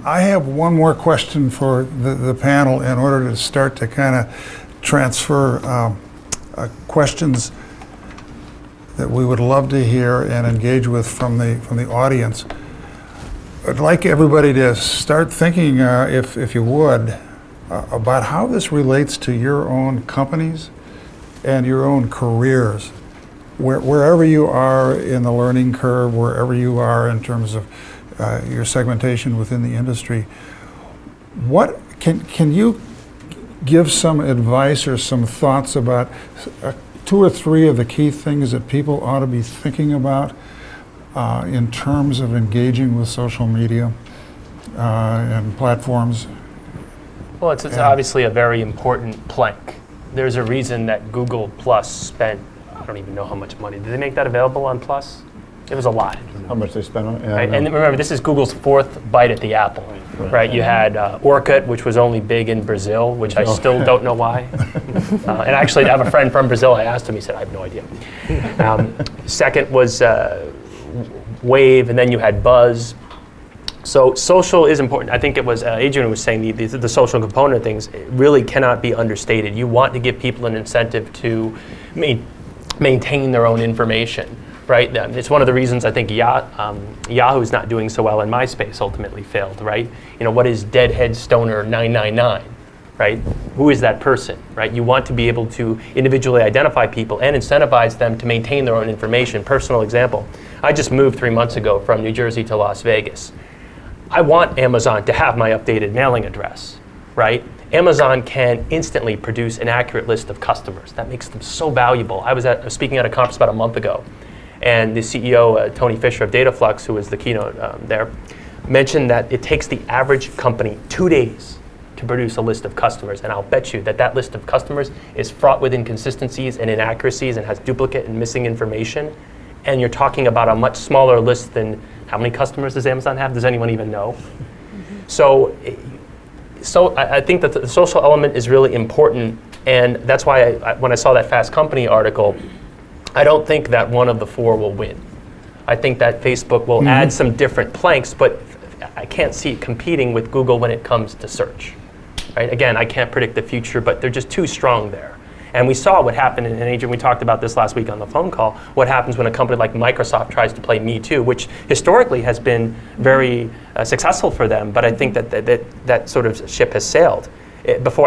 I have one more question for the panel in order to start to kind of transfer questions that we would love to hear and engage with from the audience. I'd like everybody to start thinking, if you would, about how this relates to your own companies and your own careers. Wherever you are in the learning curve, wherever you are in terms of your segmentation within the industry, what can you give some advice or some thoughts about 2 or 3 of the key things that people ought to be thinking about in terms of engaging with social media and platforms? Well, it's obviously a very important plank. There's a reason that Google Plus spent, I don't even know how much money. Did they make that available on Plus? It was a lot. How much they spent on it? Yeah, right? And remember, this is Google's 4th bite at the apple, right? You had Orkut, which was only big in Brazil, which I still don't know why. And actually, I have a friend from Brazil. I asked him, he said, I have no idea. Second was Wave, and then you had Buzz. So social is important. I think it was Adrian was saying the social component of things really cannot be understated. You want to give people an incentive to maintain their own information, right? It's one of the reasons I think Yahoo's not doing so well, and MySpace ultimately failed, right? You know, what is Deadhead Stoner 999, right? Who is that person, right? You want to be able to individually identify people and incentivize them to maintain their own information. Personal example, I just moved 3 months ago from New Jersey to Las Vegas. I want Amazon to have my updated mailing address, right? Amazon can instantly produce an accurate list of customers. That makes them so valuable. I was speaking at a conference about a month ago, and the CEO, Tony Fisher of Dataflux, who was the keynote there, mentioned that it takes the average company 2 days to produce a list of customers, and I'll bet you that that list of customers is fraught with inconsistencies and inaccuracies and has duplicate and missing information, and you're talking about a much smaller list than how many customers does Amazon have? Does anyone even know? So I think that the social element is really important, and that's why when I saw that Fast Company article, I don't think that one of the 4 will win. I think that Facebook will add some different planks, but I can't see it competing with Google when it comes to search. Right? Again, I can't predict the future, but they're just too strong there. And we saw what happened, and Adrian, we talked about this last week on the phone call, what happens when a company like Microsoft tries to play Me Too, which historically has been very successful for them, but I think that sort of ship has sailed. Before